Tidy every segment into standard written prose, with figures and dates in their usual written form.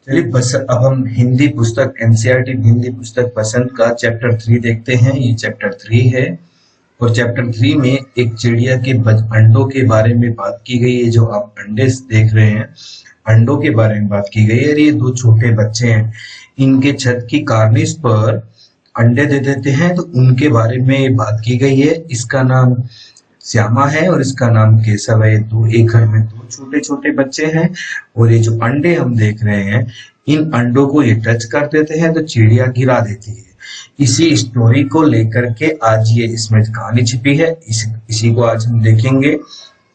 चलिए बस अब हम हिंदी पुस्तक एनसीईआरटी हिंदी पुस्तक बसंत का चैप्टर 3 देखते हैं। ये चैप्टर 3 है और चैप्टर 3 में एक चिड़िया के अंडों के बारे में बात की गई है। जो आप अंडे देख रहे हैं, अंडों के बारे में बात की गई है। ये दो छोटे बच्चे हैं, इनके छत की कार्निस पर अंडे दे देते हैं, तो उनके बारे में बात की गई है। इसका नाम श्यामा है और इसका नाम केशव है। तो एक घर में दो छोटे छोटे बच्चे हैं और ये जो अंडे हम देख रहे हैं, इन अंडों को ये टच कर देते हैं तो चिड़िया गिरा देती है। इसी स्टोरी को लेकर के आज ये इसमें कहानी छिपी है, इसी को आज हम देखेंगे।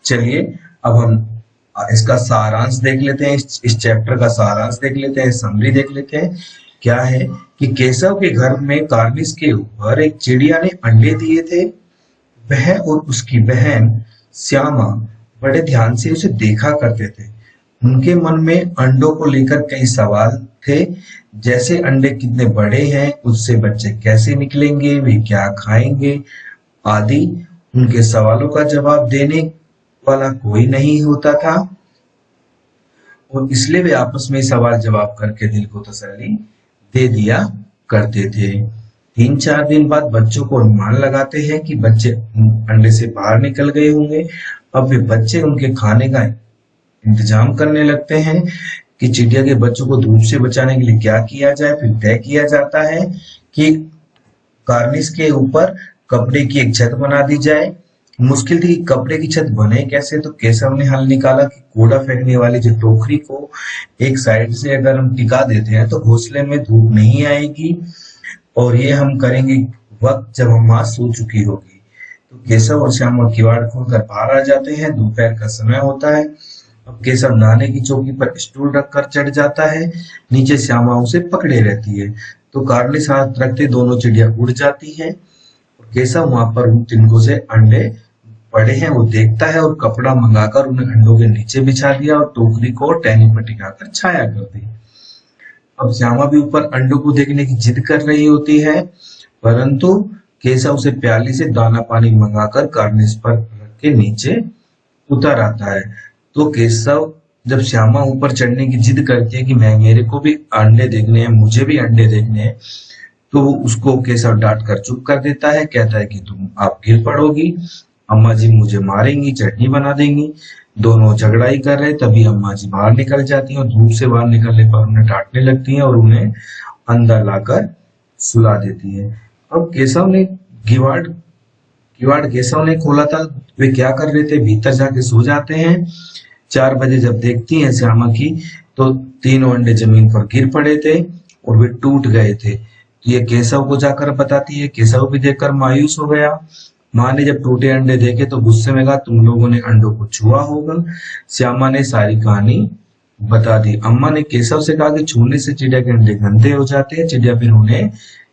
चलिए अब हम इसका सारांश देख लेते हैं, इस चैप्टर का सारांश देख लेते हैं, समरी देख लेते हैं। क्या है कि केशव के घर में कार्निस के ऊपर एक चिड़िया ने अंडे दिए थे। वह और उसकी बहन श्यामा बड़े ध्यान से उसे देखा करते थे। उनके मन में अंडों को लेकर कई सवाल थे, जैसे अंडे कितने बड़े हैं, उससे बच्चे कैसे निकलेंगे, वे क्या खाएंगे आदि। उनके सवालों का जवाब देने वाला कोई नहीं होता था और इसलिए वे आपस में सवाल जवाब करके दिल को तसल्ली दे दिया करते थे। 3-4 दिन बाद बच्चों को अनुमान लगाते हैं कि बच्चे अंडे से बाहर निकल गए होंगे। अब वे बच्चे उनके खाने का इंतजाम करने लगते हैं कि चिड़िया के बच्चों को धूप से बचाने के लिए क्या किया जाए। फिर तय किया जाता है कि कार्निस के ऊपर कपड़े की एक छत बना दी जाए। मुश्किल थी कपड़े की छत बने कैसे, तो केशव ने हल निकाला कि कूड़ा फेंकने वाली जो टोकरी को एक साइड से अगर हम टिका देते हैं तो घोंसले में धूप नहीं आएगी और ये हम करेंगे वक्त जब हम माँ सो चुकी होगी। तो केशव और श्यामा किवाड़ खोलकर बाहर आ जाते हैं। दोपहर का समय होता है। अब केशव नहाने की चौकी पर स्टूल रखकर चढ़ जाता है, नीचे श्यामा उसे पकड़े रहती है। तो कार्निस हाथ रखते दोनों चिड़िया उड़ जाती है और केशव वहां पर उन तिनकों से अंडे पड़े हैं वो देखता है और कपड़ा मंगाकर उन्हें अंडों के नीचे बिछा दिया और टोकरी को टहनी पर टिकाकर छाया कर दी। अब श्यामा भी ऊपर अंडों को देखने की जिद कर रही होती है, परंतु केशव उसे प्याली से दाना पानी मंगाकर कार्निस पर रख के नीचे उतर आता है। तो केशव जब श्यामा ऊपर चढ़ने की जिद करती है कि मेरे को भी अंडे देखने हैं, मुझे भी अंडे देखने हैं, तो उसको केशव डांट कर चुप कर देता है। कहता है कि आप गिर पड़ोगी, अम्मा जी मुझे मारेंगी, चटनी बना देंगी। दोनों झगड़ाई कर रहे, तभी अम्मा जी बाहर निकल जाती हैं और धूप से बाहर निकलने पर उन्हें डांटने लगती हैं और उन्हें अंदर लाकर सुला देती है। अब केशव ने किवाड़ केशव ने खोला था। वे क्या कर रहे थे, भीतर जाके सो जाते हैं। 4 बजे जब देखती हैं श्यामा की, तो तीनों अंडे जमीन पर गिर पड़े थे और वे टूट गए थे। तो ये केशव को जाकर बताती है। केशव भी देखकर मायूस हो गया। माँ ने जब टूटे अंडे देखे तो गुस्से में कहा, तुम लोगों ने अंडों को छुआ होगा। श्यामा ने सारी कहानी बता दी। अम्मा ने केशव से कहा कि छूने से चिड़िया के अंडे गंदे हो जाते हैं, चिड़िया फिर उन्हें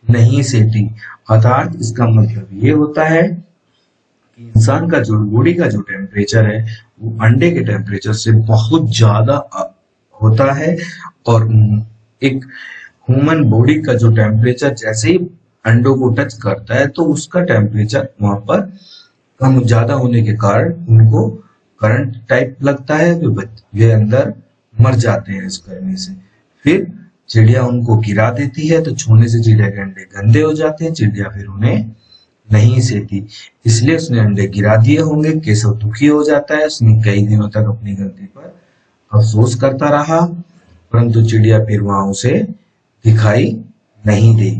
नहीं सेती। अर्थात इसका मतलब ये होता है कि इंसान का जो बॉडी का जो टेम्परेचर है वो अंडे के टेम्परेचर से बहुत ज्यादा होता है और एक ह्यूमन बॉडी का जो टेम्परेचर जैसे ही अंडों को टच करता है तो उसका टेम्परेचर वहां पर कम ज्यादा होने के कारण उनको करंट टाइप लगता है, वे अंदर मर जाते हैं इस गर्मी से। फिर चिड़िया उनको गिरा देती है तो छूने से चिड़िया के अंडे गंदे हो जाते हैं, चिड़िया फिर उन्हें नहीं सेती, इसलिए उसने अंडे गिरा दिए होंगे। केशव दुखी हो जाता है। उसने कई दिनों तक अपनी गलती पर अफसोस करता रहा, परंतु चिड़िया फिर वहां उसे दिखाई नहीं दी।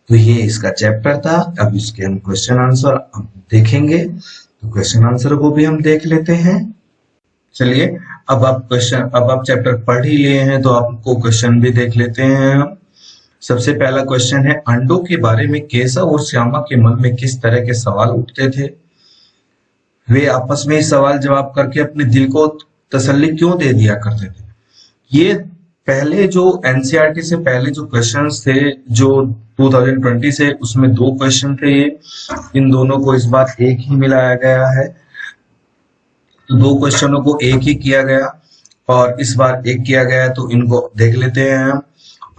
तो ये इसका चैप्टर था। अब इसके हम क्वेश्चन आंसर देखेंगे, तो क्वेश्चन आंसर को भी हम देख लेते हैं। चलिए अब आप चैप्टर पढ़ ही लिए हैं तो आपको क्वेश्चन भी देख लेते हैं हम। सबसे पहला क्वेश्चन है, अंडों के बारे में केशव और श्यामा के मन में किस तरह के सवाल उठते थे? वे आपस में सवाल जवाब करके अपने दिल को तसल्ली क्यों दे दिया करते थे? ये पहले जो एनसीईआरटी से पहले जो क्वेश्चंस थे जो 2020 से, उसमें 2 क्वेश्चन थे। ये इन दोनों को इस बार एक ही मिलाया गया है, तो 2 क्वेश्चनों को एक ही किया गया और इस बार एक किया गया, तो इनको देख लेते हैं हम।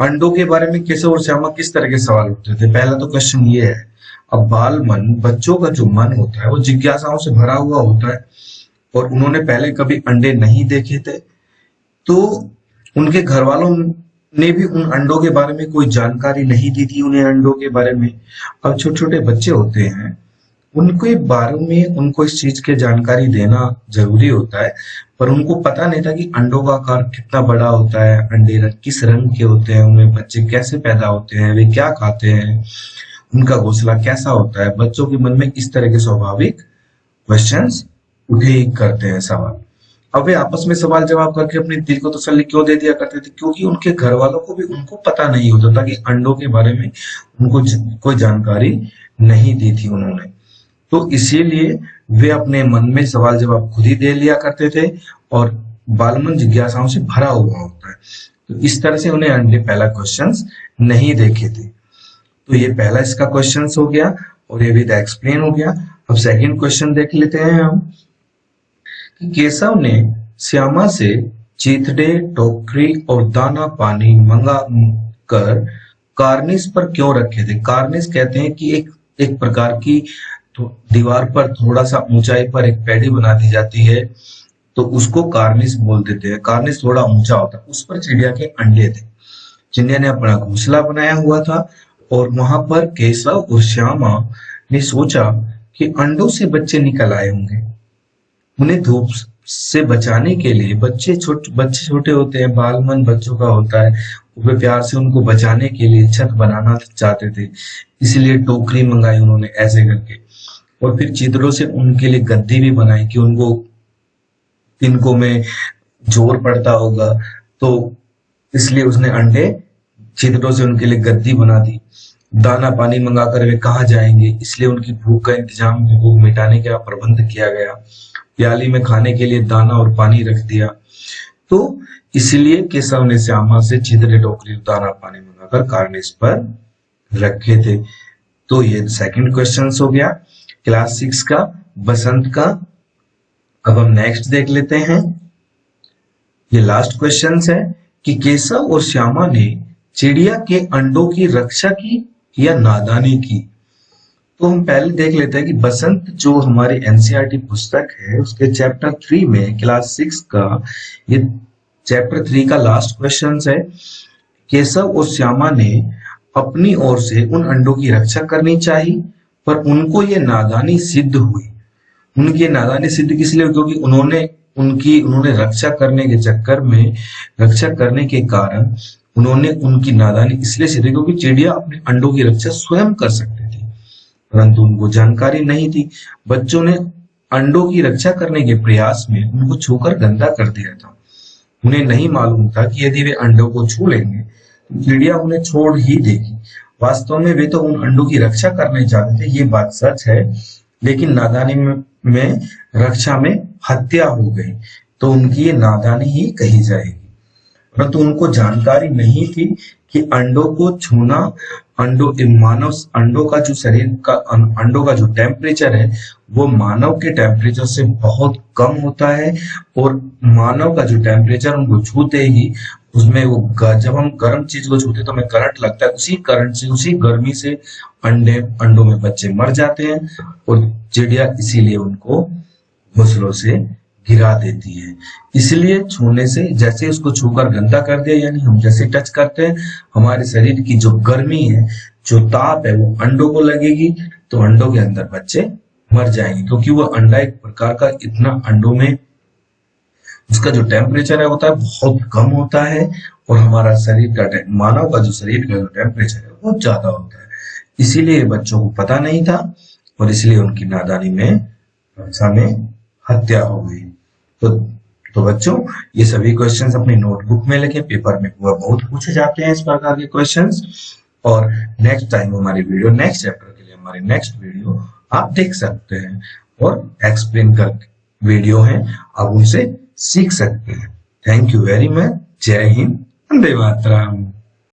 अंडों के बारे में केशव और श्यामा किस तरह के सवाल उठते थे? पहला तो क्वेश्चन ये है। अब बाल मन, बच्चों का जो मन होता है वो जिज्ञासाओं से भरा हुआ होता है और उन्होंने पहले कभी अंडे नहीं देखे थे, तो उनके घर वालों ने भी उन अंडों के बारे में कोई जानकारी नहीं दी थी उन्हें अंडों के बारे में। अब छोटे छोटे बच्चे होते हैं, उनके बारे में उनको इस चीज की जानकारी देना जरूरी होता है, पर उनको पता नहीं था कि अंडों का आकार कितना बड़ा होता है, अंडे किस रंग के होते हैं, उनमें बच्चे कैसे पैदा होते हैं, वे क्या खाते हैं, उनका घोंसला कैसा होता है। बच्चों के मन में इस तरह के स्वाभाविक क्वेश्चंस उठे ही करते हैं सवाल। अब वे आपस में सवाल जवाब करके अपने दिल को तसल्ली क्यों दे दिया करते थे? क्योंकि उनके घर वालों को भी उनको पता नहीं होता था कि अंडों के बारे में उनको कोई जानकारी नहीं दी थी उन्होंने, तो इसीलिए वे अपने मन में सवाल जवाब खुद ही दे लिया करते थे और बालमन जिज्ञासाओं से भरा हुआ होता है। तो इस तरह से उन्हें अंडे पहला क्वेश्चंस नहीं देखे थे। तो ये पहला इसका क्वेश्चंस हो गया और ये विद एक्सप्लेन हो गया। अब सेकंड क्वेश्चन देख लेते हैं हम कि केशव ने श्यामा से चीथड़े, टोकरी और दाना पानी मंगा कर कार्निस पर क्यों रखे थे? कार्निस कहते हैं कि एक प्रकार की तो दीवार पर थोड़ा सा ऊंचाई पर एक पैडी बना दी जाती है, तो उसको कार्निस बोल देते हैं। कार्निस थोड़ा ऊंचा होता है, उस पर चिड़िया के अंडे थे। चिड़िया ने अपना घोंसला बनाया हुआ था और वहां पर केशव और श्यामा ने सोचा कि अंडों से बच्चे निकल आए होंगे। उन्हें धूप से बचाने के लिए बच्चे छोटे होते हैं, बालमन बच्चों का होता है, वे प्यार से उनको बचाने के लिए छत बनाना चाहते थे, इसलिए टोकरी मंगाई उन्होंने ऐसे करके। और फिर चित्रों से उनके लिए गद्दी भी बनाई कि उनको तिनकों में जोर पड़ता होगा, तो इसलिए उसने अंडे चित्रों से उनके लिए गद्दी बना दी। दाना पानी मंगाकर वे कहाँ जाएंगे, इसलिए उनकी भूख का इंतजाम, भूख मिटाने का प्रबंध किया गया। प्याली में खाने के लिए दाना और पानी रख दिया। तो इसलिए केशव ने श्यामा से चितरे, टोकरी, दाना पानी मंगाकर कार्निस पर रखे थे। तो ये सेकंड क्वेश्चन हो गया क्लास 6 का, बसंत का। अब हम नेक्स्ट देख लेते हैं। ये लास्ट क्वेश्चन है कि केशव और श्यामा ने चिड़िया के अंडों की रक्षा की या नादानी की? तो हम पहले देख लेते हैं कि बसंत जो हमारी एनसीईआरटी पुस्तक है उसके चैप्टर 3 में क्लास 6 का ये चैप्टर 3 का लास्ट क्वेश्चन है। केशव और श्यामा ने अपनी ओर से उन अंडों की रक्षा करनी चाहिए, पर उनको ये नादानी सिद्ध हुई। उनकी नादानी सिद्ध किस लिए? क्योंकि उन्होंने रक्षा करने के चक्कर में, रक्षा करने के कारण उन्होंने उनकी नादानी इसलिए सिद्ध क्योंकि चिड़िया अपने अंडों की रक्षा स्वयं कर सकती थी, परंतु उनको जानकारी नहीं थी। बच्चों ने अंडों की रक्षा करने के प्रयास में उनको छूकर गंदा कर दिया था। उन्हें नहीं मालूम था कि यदि वे अंडों को छू लेंगे तो चिड़िया उन्हें छोड़ ही देगी। वास्तव में वे तो उन अंडों की रक्षा करने चाहते थे, ये बात सच है, लेकिन नादानी में रक्षा में हत्या हो गई, तो उनकी ये नादानी ही कही जाएगी। परंतु उनको जानकारी नहीं थी कि अंडों को छूना, अंडों का जो शरीर का अंडों का जो टेम्परेचर है वो मानव के टेम्परेचर से बहुत कम होता है, और मानव का जो टेम्परेचर उनको छूते ही उसमें वो जब हम गर्म चीज को छूते तो हमें करंट लगता है, उसी करंट से, उसी गर्मी से अंडों में बच्चे मर जाते हैं, और चिड़िया इसीलिए उनको घोंसलों से गिरा देती है। इसलिए छूने से, जैसे उसको छूकर गंदा कर दिया, यानी हम जैसे टच करते हैं हमारे शरीर की जो गर्मी है, जो ताप है, वो अंडों को लगेगी, तो अंडों के अंदर बच्चे मर जाएंगे, क्योंकि वो अंडा एक प्रकार का इतना अंडों में उसका जो टेम्परेचर है होता है बहुत कम होता है, और हमारा शरीर का, मानव का जो शरीर का जो टेम्परेचर है वो ज्यादा होता है। इसीलिए बच्चों को पता नहीं था और इसलिए उनकी नादानी में रक्षा में हत्या हो गई। तो बच्चों ये सभी क्वेश्चंस अपनी नोटबुक में लिखें, पेपर में पूरा बहुत पूछे जाते हैं इस प्रकार के क्वेश्चंस। और नेक्स्ट टाइम हमारी वीडियो, नेक्स्ट चैप्टर के लिए हमारी नेक्स्ट वीडियो आप देख सकते हैं, और एक्सप्लेन कर वीडियो है, आप उनसे सीख सकते हैं। Thank you very much. जय हिंद, वंदे मातरम।